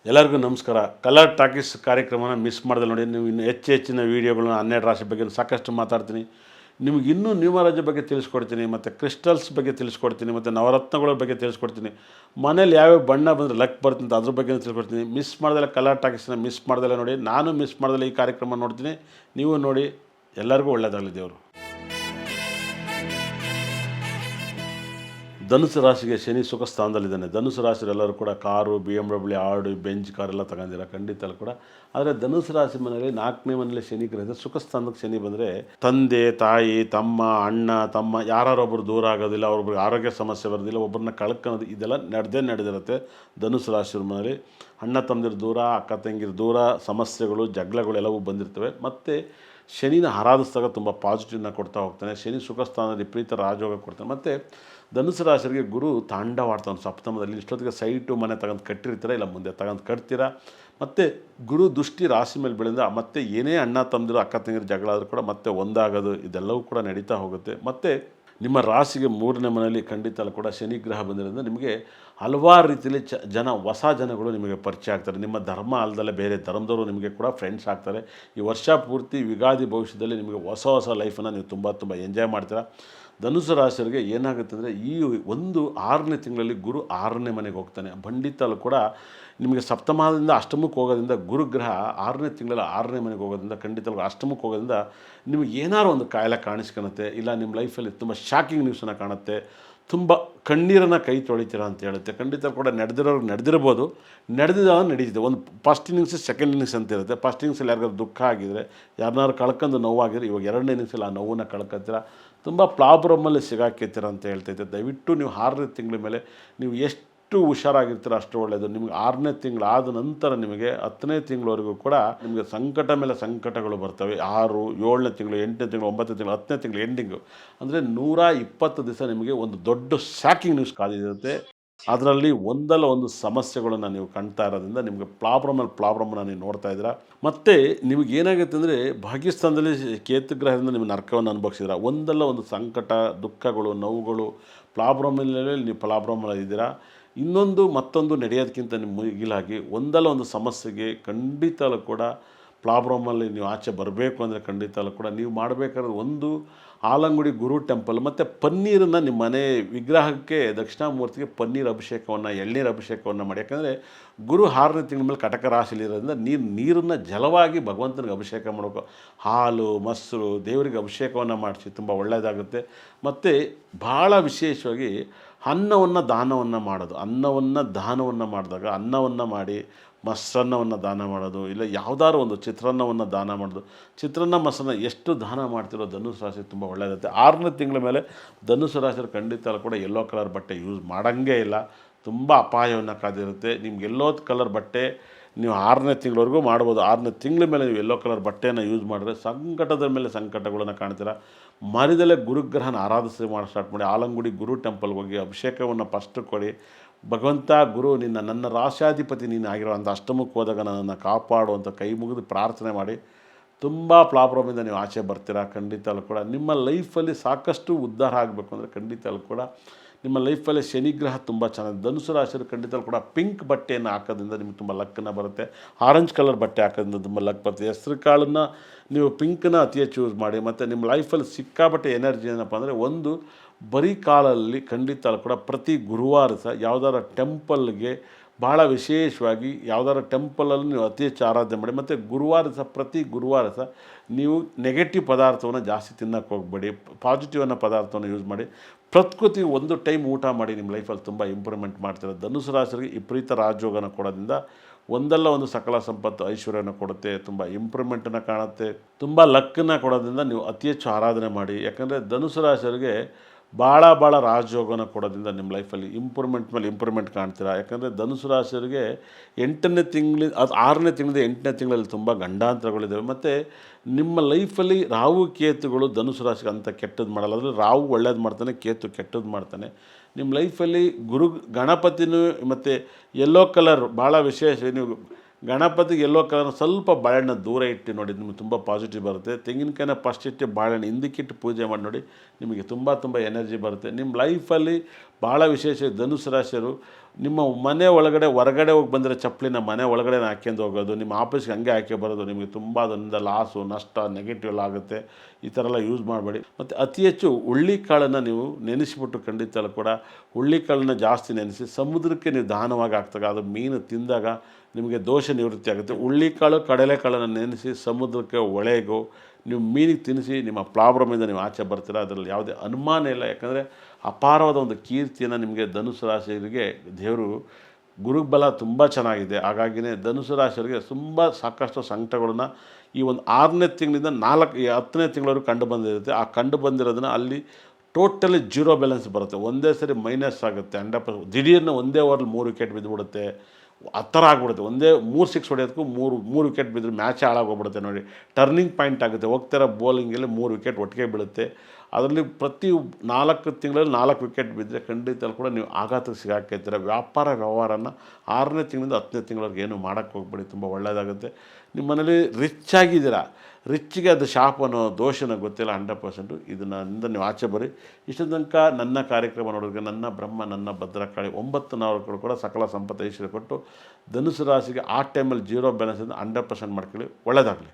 ಎಲ್ಲರಿಗೂ ನಮಸ್ಕಾರ. Colour talkies ಕಾರ್ಯಕ್ರಮನ ಮಿಸ್ ಮಾಡ್ದೆ ನೋಡಿ. ನೀವು ಇನ್ನು ಹೆಚ್ಚಿನ ವೀಡಿಯೋಗಳನ್ನ 12 ರಾಶಿ ಬಗ್ಗೆ ಸಾಕಷ್ಟು ಮಾತಾಡ್ತೀನಿ. ನಿಮಗೆ ಇನ್ನೂ ನ್ಯೂಮರಾಲಜಿ ಬಗ್ಗೆ ತಿಳಿಸ್ಕೊಡ್ತೀನಿ, ಮತ್ತು ಕ್ರಿಸ್ಟಲ್ಸ್ ಬಗ್ಗೆ ತಿಳಿಸ್ಕೊಡ್ತೀನಿ, ಮತ್ತು ನವರತ್ನಗಳ ಬಗ್ಗೆ ತಿಳಿಸ್ಕೊಡ್ತೀನಿ. ಮನೇಲಿ ಯಾವ್ಯಾವ ಬಣ್ಣ ಬಂದರೆ ಲಕ್ ಬರ್ತಂತ ಅದ್ರ ಬಗ್ಗೆ ತಿಳಿಸ್ಕೊಡ್ತೀನಿ. ಮಿಸ್ ಮಾಡ್ದಲ್ಲ ಕಲರ್ ಟಾಕೀಸ್ನ ಮಿಸ್ ಮಾಡ್ದಲ್ಲ ನೋಡಿ. ನಾನು ಮಿಸ್ ಮಾಡ್ದಲ್ಲ ಈ ಕಾರ್ಯಕ್ರಮ ನೋಡ್ತೀನಿ, ನೀವು ನೋಡಿ. ಎಲ್ಲರಿಗೂ ಒಳ್ಳೆಯದಾಗಲಿ ದೇವರು. ಧನುಸು ರಾಶಿಗೆ ಶನಿ ಸುಖ ಸ್ಥಾನದಲ್ಲಿದ್ದಾನೆ. ಧನುಸು ರಾಶಿಯವರೆಲ್ಲರೂ ಕೂಡ ಕಾರು, BMW, ಆಡು, ಬೆಂಚ್ ಕಾರೆಲ್ಲ ತಗೊಂಡಿರ ಖಂಡಿತ ಕೂಡ. ಆದರೆ ಧನುಸು ರಾಶಿ ಮನೆಯಲ್ಲಿ 4ನೇ ಮನೇಲಿ ಶನಿ ಗ್ರಹ ಸುಖ ಸ್ಥಾನಕ್ಕೆ ಶನಿ ಬಂದರೆ ತಂದೆ, ತಾಯಿ, ತಮ್ಮ, ಅಣ್ಣ, ತಮ್ಮ ಯಾರೊಬ್ಬರು ದೂರ ಆಗೋದಿಲ್ಲ, ಅವ್ರೊಬ್ರಿಗೆ ಆರೋಗ್ಯ ಸಮಸ್ಯೆ ಬರೋದಿಲ್ಲ, ಒಬ್ಬರನ್ನ ಕಳ್ಕೊಳ್ಳೋದು, ಇದೆಲ್ಲ ನಡೆದಿರುತ್ತೆ ಧನುಸು ರಾಶಿಯವ್ರ ಮನೇಲಿ. ಅಣ್ಣ ತಮ್ಮದಿರು ದೂರ, ಅಕ್ಕ ತಂಗಿರು ದೂರ, ಸಮಸ್ಯೆಗಳು, ಜಗಳಗಳು ಎಲ್ಲವೂ ಬಂದಿರ್ತವೆ. ಮತ್ತು ಶನಿನ ಆರಾಧಿಸಿದಾಗ ತುಂಬ ಪಾಸಿಟಿವ್ನ ಕೊಡ್ತಾ ಹೋಗ್ತಾನೆ. ಶನಿ ಸುಖ ಸ್ಥಾನದಲ್ಲಿ ವಿಪರೀತ ರಾಜಯೋಗ ಕೊಡ್ತಾನೆ. ಮತ್ತು ಧನುಸು ರಾಶಿಯವರಿಗೆ ಗುರು ತಾಂಡವಾಡ್ತಾನೆ ಸಪ್ತಮದಲ್ಲಿ. ಇಷ್ಟೊತ್ತಿಗೆ ಸೈಟು ಮನೆ ತಗೊಂಡು ಕಟ್ಟಿರ್ತೀರ, ಇಲ್ಲ ಮುಂದೆ ತಗೊಂಡು ಕಟ್ತೀರ. ಮತ್ತು ಗುರು ದೃಷ್ಟಿ ರಾಶಿ ಮೇಲೆ ಬೆಳೆದ ಮತ್ತೆ ಏನೇ ಅಣ್ಣ ತಮ್ಮದಿರು, ಅಕ್ಕ ತಂಗಿರು ಜಗಳ ಆದರೂ ಕೂಡ ಮತ್ತೆ ಒಂದಾಗೋದು, ಇದೆಲ್ಲವೂ ಕೂಡ ನಡೀತಾ ಹೋಗುತ್ತೆ. ಮತ್ತು ನಿಮ್ಮ ರಾಶಿಗೆ 3ನೇ ಮನೆಯಲ್ಲಿ ಖಂಡಿತ ಕೂಡ ಶನಿ ಗ್ರಹ ಬಂದಿರೋದ್ರಿಂದ ನಿಮಗೆ ಹಲವಾರು ರೀತಿಯಲ್ಲಿ ಹೊಸ ಜನಗಳು ನಿಮಗೆ ಪರಿಚಯ ಆಗ್ತಾರೆ. ನಿಮ್ಮ ಧರ್ಮ ಅಲ್ಲದಲ್ಲೇ ಬೇರೆ ಧರ್ಮದವರು ನಿಮಗೆ ಕೂಡ ಫ್ರೆಂಡ್ಸ್ ಆಗ್ತಾರೆ. ಈ ವರ್ಷ ಪೂರ್ತಿ ಯುಗಾದಿ ಭವಿಷ್ಯದಲ್ಲಿ ನಿಮಗೆ ಹೊಸ ಲೈಫನ್ನು ನೀವು ತುಂಬ ಎಂಜಾಯ್ ಮಾಡ್ತೀರಾ. ಧನುಸು ರಾಶಿಯವರಿಗೆ ಏನಾಗುತ್ತೆ ಅಂದರೆ, ಈ ಒಂದು 6ನೇ ತಿಂಗಳಲ್ಲಿ ಗುರು 6ನೇ ಮನೆಗೆ ಹೋಗ್ತಾನೆ. ಖಂಡಿತಲ್ಲೂ ಕೂಡ ನಿಮಗೆ ಸಪ್ತಮದಿಂದ ಅಷ್ಟಮಕ್ಕೆ ಹೋಗೋದ್ರಿಂದ, ಗುರುಗ್ರಹ 6ನೇ ತಿಂಗಳಲ್ಲಿ 6ನೇ ಮನೆಗೆ ಹೋಗೋದ್ರಿಂದ, ಖಂಡಿತಲ್ಲೂ ಅಷ್ಟಮಕ್ಕೆ ಹೋಗೋದ್ರಿಂದ ನಿಮಗೆ ಏನಾರು ಒಂದು ಕಾಯಿಲೆ ಕಾಣಿಸ್ಕೊಳುತ್ತೆ. ಇಲ್ಲ ನಿಮ್ಮ ಲೈಫಲ್ಲಿ ತುಂಬ ಶಾಕಿಂಗ್ ನ್ಯೂಸನ್ನು ಕಾಣುತ್ತೆ, ತುಂಬ ಕಣ್ಣೀರನ್ನು ಕೈ ತೊಳಿತೀರ ಅಂತ ಹೇಳುತ್ತೆ. ಖಂಡಿತ ಕೂಡ ನಡೆದಿರ್ಬೋದು, ನಡೆದಿದ್ದಾಗ ನಡೀತಿದೆ. ಒಂದು ಫಸ್ಟ್ ಇನ್ನಿಂಗ್ಸ್, ಸೆಕೆಂಡ್ ಇನ್ನಿಂಗ್ಸ್ ಅಂತ ಇರುತ್ತೆ. ಫಸ್ಟ್ ಇನ್ನಿಂಗ್ಸಲ್ಲಿ ಯಾರಿಗಾದ್ರು ದುಃಖ ಆಗಿದರೆ, ಯಾರನ್ನಾರು ಕಳ್ಕೊಂಡು ನೋವಾಗಿದ್ರೆ, ಇವಾಗ 2ನೇ ಇನ್ನಿಂಗ್ಸಲ್ಲಿ ಆ ನೋವನ್ನು ಕಳ್ಕೊತೀರ, ತುಂಬ ಪ್ರಾಬ್ಲಮ್ಮಲ್ಲಿ ಸಿಗಾಕಿರ್ತೀರ ಅಂತ ಹೇಳ್ತೈತೆ. ದಯವಿಟ್ಟು ನೀವು 6ನೇ ತಿಂಗಳ ಮೇಲೆ ನೀವು ಎಷ್ಟು ಹುಷಾರಾಗಿರ್ತೀರ ಅಷ್ಟು ಒಳ್ಳೆಯದು. ನಿಮಗೆ 6ನೇ ತಿಂಗಳು ಆದ ನಂತರ ನಿಮಗೆ 10ನೇ ತಿಂಗಳವರೆಗೂ ಕೂಡ ನಿಮಗೆ ಸಂಕಟ ಮೇಲೆ ಸಂಕಟಗಳು ಬರ್ತವೆ. 6, 7ನೇ ತಿಂಗಳು, 8ನೇ ತಿಂಗಳು, 9ನೇ ತಿಂಗಳು, 10ನೇ ತಿಂಗಳು ಎಂಡಿಂಗು ಅಂದರೆ 120 ದಿವಸ ನಿಮಗೆ ಒಂದು ದೊಡ್ಡ ಶಾಕಿಂಗ್ ನ್ಯೂಸ್ ಕಾದಿರುತ್ತೆ. ಅದರಲ್ಲಿ ಒಂದಲ್ಲ ಒಂದು ಸಮಸ್ಯೆಗಳನ್ನು ನೀವು ಕಾಣ್ತಾ ಇರೋದ್ರಿಂದ ನಿಮಗೆ ಪ್ರಾಬ್ಲಮನ್ನು ನೀವು ನೋಡ್ತಾ ಇದ್ದೀರಾ. ಮತ್ತು ನಿಮಗೆ ಏನಾಗುತ್ತೆ ಅಂದರೆ, ಭಾಗ್ಯಸ್ಥಾನದಲ್ಲಿ ಕೇತುಗ್ರಹದಿಂದ ನಿಮ್ಮ ನರಕವನ್ನು ಅನುಭವಿಸಿದ್ದೀರಾ. ಒಂದಲ್ಲ ಒಂದು ಸಂಕಟ, ದುಃಖಗಳು, ನೋವುಗಳು, ಪ್ರಾಬ್ಲಮಲ್ಲಿ ನೀವು ಪ್ರಾಬ್ಲಮಲ್ಲಿದ್ದೀರಾ. ಮತ್ತೊಂದು ನಡೆಯೋದಕ್ಕಿಂತ ನಿಮ್ಮ ಮುಗಿಲಾಗಿ ಒಂದಲ್ಲ ಒಂದು ಸಮಸ್ಯೆಗೆ ಖಂಡಿತಲೂ ಕೂಡ ಪ್ರಾಬ್ಲಮಲ್ಲಿ ನೀವು ಆಚೆ ಬರಬೇಕು ಅಂದರೆ ಖಂಡಿತಲೂ ಕೂಡ ನೀವು ಮಾಡಬೇಕಾದ್ರೆ ಒಂದು ಆಲಂಗುಡಿ ಗುರು ಟೆಂಪಲ್ ಮತ್ತು ಪನ್ನೀರನ್ನು ನಿಮ್ಮ ಮನೆ ವಿಗ್ರಹಕ್ಕೆ, ದಕ್ಷಿಣಾಮೂರ್ತಿಗೆ ಪನ್ನೀರ್ ಅಭಿಷೇಕವನ್ನು, ಎಳ್ನೀರು ಅಭಿಷೇಕವನ್ನು ಮಾಡಿ. ಯಾಕಂದರೆ ಗುರು 6ನೇ ತಿಂಗಳ ಮೇಲೆ ಕಟಕ ರಾಶಿಲಿರೋದ್ರಿಂದ ನೀರನ್ನು ಜಲವಾಗಿ ಭಗವಂತನಿಗೆ ಅಭಿಷೇಕ ಮಾಡಬೇಕು. ಹಾಲು, ಮೊಸರು ದೇವರಿಗೆ ಅಭಿಷೇಕವನ್ನು ಮಾಡಿಸಿ ತುಂಬ ಒಳ್ಳೆಯದಾಗುತ್ತೆ. ಮತ್ತು ಭಾಳ ವಿಶೇಷವಾಗಿ ಅನ್ನವನ್ನು ದಾನವನ್ನು ಮಾಡೋದು. ದಾನವನ್ನು ಮಾಡಿದಾಗ, ಅನ್ನವನ್ನು ಮಾಡಿ ಮೊಸರನ್ನವನ್ನು ದಾನ ಮಾಡೋದು, ಇಲ್ಲ ಯಾವುದಾದ್ರು ಒಂದು ಚಿತ್ರಾನ್ನವನ್ನು ದಾನ ಮಾಡೋದು. ಚಿತ್ರಾನ್ನ, ಮೊಸರನ್ನ ಎಷ್ಟು ದಾನ ಮಾಡ್ತಿರೋ ಧನುಸು ರಾಶಿ ತುಂಬ ಒಳ್ಳೆಯದಾಗುತ್ತೆ. 6ನೇ ತಿಂಗಳ ಮೇಲೆ ಧನುಸು ರಾಶಿಯವರು ಖಂಡಿತ ಕೂಡ ಯೆಲ್ಲೋ ಕಲರ್ ಬಟ್ಟೆ ಯೂಸ್ ಮಾಡೋಂಗೇ ಇಲ್ಲ. ತುಂಬ ಅಪಾಯವನ್ನು ಕಾದಿರುತ್ತೆ. ನಿಮ್ಗೆ ಯೆಲ್ಲೋ ಕಲರ್ ಬಟ್ಟೆ ನೀವು 6ನೇ ತಿಂಗಳವರೆಗೂ ಮಾಡ್ಬೋದು. 6ನೇ ತಿಂಗಳ ಮೇಲೆ ನೀವು ಯೆಲ್ಲೋ ಕಲರ್ ಬಟ್ಟೆಯನ್ನು ಯೂಸ್ ಮಾಡಿದ್ರೆ ಸಂಕಟದ ಮೇಲೆ ಸಂಕಟಗಳನ್ನು ಕಾಣ್ತೀರ. ಮರಿದಲ್ಲೇ ಗುರುಗ್ರಹನ ಆರಾಧಿಸಿ ಸ್ಟಾರ್ಟ್ ಮಾಡಿ. ಆಲಂಗುಡಿ ಗುರು ಟೆಂಪಲ್ಗೆ ಹೋಗಿ ಅಭಿಷೇಕವನ್ನು ಫಸ್ಟ್ ಕೊಡಿ. ಭಗವಂತ ಗುರು, ನನ್ನ ರಾಶಾಧಿಪತಿ ನೀನು ಆಗಿರುವಂಥ ಅಷ್ಟಮಕ್ಕೆ ಹೋದಾಗ ನನ್ನನ್ನು ಕಾಪಾಡುವಂಥ ಕೈ ಮುಗಿದು ಪ್ರಾರ್ಥನೆ ಮಾಡಿ. ತುಂಬ ಪ್ರಾಬ್ಲಮಿಂದ ನೀವು ಆಚೆ ಬರ್ತೀರಾ. ಖಂಡಿತಲ್ಲೂ ಕೂಡ ನಿಮ್ಮ ಲೈಫಲ್ಲಿ ಸಾಕಷ್ಟು ಉದ್ಧಾರ ಆಗಬೇಕು ಅಂದರೆ ಖಂಡಿತಲ್ಲೂ ಕೂಡ ನಿಮ್ಮ ಲೈಫಲ್ಲಿ ಶನಿಗ್ರಹ ತುಂಬ ಚೆನ್ನಾಗಿ. ಧನುಸು ರಾಶಿಯವರು ಖಂಡಿತಲ್ಲೂ ಕೂಡ ಪಿಂಕ್ ಬಟ್ಟೆಯನ್ನು ಹಾಕೋದ್ರಿಂದ ನಿಮ್ಗೆ ತುಂಬ ಲಕ್ಕನ್ನು ಬರುತ್ತೆ. ಆರೆಂಜ್ ಕಲರ್ ಬಟ್ಟೆ ಹಾಕೋದ್ರಿಂದ ತುಂಬ ಲಕ್ ಬರುತ್ತೆ. ಹೆಸರು ಕಾಳನ್ನು ನೀವು ಪಿಂಕನ್ನ ಅತಿ ಹೆಚ್ಚು ಯೂಸ್ ಮಾಡಿ. ಮತ್ತು ನಿಮ್ಮ ಲೈಫಲ್ಲಿ ಸಿಕ್ಕಾಬಟ್ಟೆ ಎನರ್ಜಿ ಏನಪ್ಪ ಅಂದರೆ, ಒಂದು ಬರೀ ಕಾಲಲ್ಲಿ ಖಂಡಿತ ಕೂಡ ಪ್ರತಿ ಗುರುವಾರ ಸಹ ಯಾವುದಾರ ಟೆಂಪಲ್ಗೆ, ಭಾಳ ವಿಶೇಷವಾಗಿ ಯಾವುದಾರ ಟೆಂಪಲಲ್ಲಿ ನೀವು ಅತಿ ಹೆಚ್ಚು ಆರಾಧನೆ ಮಾಡಿ. ಮತ್ತು ಪ್ರತಿ ಗುರುವಾರ ಸಹ ನೀವು ನೆಗೆಟಿವ್ ಪದಾರ್ಥವನ್ನು ಜಾಸ್ತಿ ತಿನ್ನೋಕ್ಕೆ ಹೋಗಬೇಡಿ. ಪಾಸಿಟಿವ್ ಪದಾರ್ಥವನ್ನು ಯೂಸ್ ಮಾಡಿ. ಪ್ರಕೃತಿ ಒಂದು ಟೈಮ್ ಊಟ ಮಾಡಿ. ನಿಮ್ಮ ಲೈಫಲ್ಲಿ ತುಂಬ ಇಂಪ್ರೂವ್ಮೆಂಟ್ ಮಾಡ್ತೀರ. ಧನುಸು ರಾಶಿಯವರಿಗೆ ವಿಪರೀತ ರಾಜಯೋಗನ ಕೊಡೋದ್ರಿಂದ ಒಂದಲ್ಲ ಒಂದು ಸಕಲ ಸಂಪತ್ತು, ಐಶ್ವರ್ಯನ ಕೊಡುತ್ತೆ. ತುಂಬ ಇಂಪ್ರೂವ್ಮೆಂಟನ್ನು ಕಾಣುತ್ತೆ. ತುಂಬ ಲಕ್ಕನ್ನು ಕೊಡೋದ್ರಿಂದ ನೀವು ಅತಿ ಹೆಚ್ಚು ಆರಾಧನೆ ಮಾಡಿ. ಯಾಕಂದರೆ ಧನುಸು ರಾಶಿಯವರಿಗೆ ಭಾಳ ರಾಜಯೋಗನ ಕೊಡೋದ್ರಿಂದ ನಿಮ್ಮ ಲೈಫಲ್ಲಿ ಇಂಪ್ರೂವ್ಮೆಂಟ್ ಮೇಲೆ ಇಂಪ್ರೂವ್ಮೆಂಟ್ ಕಾಣ್ತೀರಾ. ಯಾಕಂದರೆ ಧನುಸು ರಾಶಿಯವರಿಗೆ 8ನೇ ತಿಂಗಳಿಂದ 6ನೇ ತಿಂಗಳಿಂದ 8ನೇ ತಿಂಗಳಲ್ಲಿ ತುಂಬ ಗಂಡಾಂತರಗಳಿದ್ದಾವೆ. ಮತ್ತು ನಿಮ್ಮ ಲೈಫಲ್ಲಿ ರಾಹು ಕೇತುಗಳು ಧನುಸು ರಾಶಿಗೆ ಅಂತ ಕೆಟ್ಟದ್ದು ಮಾಡಲ್ಲ. ಅದರಲ್ಲಿ ರಾಹು ಒಳ್ಳೇದು ಮಾಡ್ತಾನೆ, ಕೇತು ಕೆಟ್ಟದ್ದು ಮಾಡ್ತಾನೆ. ನಿಮ್ಮ ಲೈಫಲ್ಲಿ ಗಣಪತಿನೂ ಮತ್ತು ಯೆಲ್ಲೋ ಕಲರ್ ಭಾಳ ವಿಶೇಷ. ನೀವು ಗಣಪತಿಗೆ ಯೆಲ್ಲೋ ಕಲರ್ ಸ್ವಲ್ಪ ಬಾಳೆಹಣ್ಣು ದೂರ ಇಟ್ಟು ನೋಡಿ, ನಿಮಗೆ ತುಂಬ ಪಾಸಿಟಿವ್ ಬರುತ್ತೆ. ತೆಂಗಿನಕಾಯಿನ ಫಸ್ಟ್ ಇಟ್ಟು ಬಾಳೆಹಣ್ಣು ಹಿಂದಕ್ಕಿಟ್ಟು ಪೂಜೆ ಮಾಡಿ ನೋಡಿ, ನಿಮಗೆ ತುಂಬ ಎನರ್ಜಿ ಬರುತ್ತೆ. ನಿಮ್ಮ ಲೈಫಲ್ಲಿ ಭಾಳ ವಿಶೇಷ. ಧನುಸು ರಾಶಿಯವರು ನಿಮ್ಮ ಮನೆ ಒಳಗಡೆ ಹೊರಗಡೆ ಹೋಗಿ ಬಂದಿರೋ ಚಪ್ಪಲಿನ ಮನೆ ಒಳಗಡೆ ಹಾಕ್ಯಂಡು ಹೋಗೋದು, ನಿಮ್ಮ ಆಫೀಸ್ಗೆ ಹಂಗೆ ಹಾಕಿ ಬರೋದು ನಿಮಗೆ ತುಂಬ ಅದರಿಂದ ಲಾಸು, ನಷ್ಟ, ನೆಗೆಟಿವ್ ಎಲ್ಲ ಆಗುತ್ತೆ. ಈ ಥರ ಎಲ್ಲ ಯೂಸ್ ಮಾಡಬೇಡಿ. ಮತ್ತು ಅತಿ ಹೆಚ್ಚು ಹುಳ್ಳಿಕಾಳನ್ನು ನೀವು ನೆನೆಸಿಬಿಟ್ಟು ಖಂಡಿತ ಕೂಡ ಹುಳ್ಳಿಕಾಳನ್ನ ಜಾಸ್ತಿ ನೆನೆಸಿ ಸಮುದ್ರಕ್ಕೆ ನೀವು ದಾನವಾಗಿ ಹಾಕ್ದಾಗ ಅದು ಮೀನು ತಿಂದಾಗ ನಿಮಗೆ ದೋಷ ನಿವೃತ್ತಿ ಆಗುತ್ತೆ. ಹುಳ್ಳಿಕಾಳು ಕಡಲೆಕಾಳನ್ನು ನೆನೆಸಿ ಸಮುದ್ರಕ್ಕೆ ಹೊಳೆಗೋ ನೀವು ಮೀನಿಗೆ ತಿನ್ನಿಸಿ ನಿಮ್ಮ ಪ್ರಾಬ್ಲಮಿಂದ ನೀವು ಆಚೆ ಬರ್ತೀರ, ಅದರಲ್ಲಿ ಯಾವುದೇ ಅನುಮಾನ ಇಲ್ಲ. ಯಾಕಂದರೆ ಅಪಾರವಾದ ಒಂದು ಕೀರ್ತಿಯನ್ನು ನಿಮಗೆ ಧನುಸು ರಾಶಿಯವರಿಗೆ ದೇವರು ಗುರುಬಲ ತುಂಬ ಚೆನ್ನಾಗಿದೆ. ಹಾಗಾಗಿಯೇ ಧನುಸು ರಾಶಿಯವರಿಗೆ ತುಂಬ ಸಾಕಷ್ಟು ಸಂಕಟಗಳನ್ನು ಈ ಒಂದು 6ನೇ ತಿಂಗಳಿಂದ 10ನೇ ತಿಂಗಳವರೆಗೂ ಕಂಡು ಬಂದಿರುತ್ತೆ. ಆ ಕಂಡು ಬಂದಿರೋದನ್ನು ಅಲ್ಲಿ ಟೋಟಲಿ ಜೀರೋ ಬ್ಯಾಲೆನ್ಸ್ ಬರುತ್ತೆ. ಒಂದೇ ಸರಿ ಮೈನಸ್ ಆಗುತ್ತೆ 100%. ದಿಢೀರ್ನ ಒಂದೇ ಓವರಲ್ಲಿ 3 ವಿಕೆಟ್ ಬಿದ್ದುಬಿಡುತ್ತೆ. ಆ ಥರ ಆಗ್ಬಿಡುತ್ತೆ. ಒಂದೇ 3 6 ಹೊಡೆಯೋದಕ್ಕೂ 3 ವಿಕೆಟ್ ಬಿದ್ದರೆ ಮ್ಯಾಚೇ ಹಾಳಾಗೋಗ್ಬಿಡುತ್ತೆ ನೋಡಿ. ಟರ್ನಿಂಗ್ ಪಾಯಿಂಟ್ ಆಗುತ್ತೆ. ಹೋಗ್ತಿರೋ ಬೌಲಿಂಗಲ್ಲಿ 3 ವಿಕೆಟ್ ಒಟ್ಟಿಗೆ ಬೀಳುತ್ತೆ. ಅದರಲ್ಲಿ ಪ್ರತಿ 4 ತಿಂಗಳಲ್ಲಿ 4 ವಿಕೆಟ್ ಬಿದ್ದರೆ ಖಂಡಿತ ಕೂಡ ನೀವು ಆಘಾತಕ್ಕೆ ಸಿಗಾಕೈತೀರ. ವ್ಯವಹಾರನ 6ನೇ ತಿಂಗಳಿಂದ 10ನೇ ತಿಂಗಳವರೆಗೆ ಏನು ಮಾಡೋಕ್ಕೆ ಹೋಗ್ಬೇಡಿ, ತುಂಬ ಒಳ್ಳೆಯದಾಗುತ್ತೆ. ನಿಮ್ಮ ಮನೇಲಿ ರಿಚ್ ಆಗಿದ್ದೀರಾ, ರಿಚ್ಗೆ ಅದು ಶಾಪನೋ ದೋಷನೋ ಗೊತ್ತಿಲ್ಲ 100%. ಇದರಿಂದ ನೀವು ಆಚೆ ಬರ್ರಿ. ಇಷ್ಟು ತನಕ ನನ್ನ ಕಾರ್ಯಕ್ರಮ ನೋಡೋರಿಗೆ ನನ್ನ ಬ್ರಹ್ಮ ನನ್ನ ಭದ್ರಕಾಳಿ 9 ನಾವುಗಳು ಕೂಡ ಸಕಲ ಸಂಪತ್ತು ಐಶ್ವರ್ಯ ಕೊಟ್ಟು ಧನುಸು ರಾಶಿಗೆ ಆ ಟೈಮಲ್ಲಿ ಜೀರೋ ಬ್ಯಾಲೆನ್ಸಿಂದ 100% ಮಾಡ್ಕೊಳ್ಳಿ. ಒಳ್ಳೆಯದಾಗಲಿ.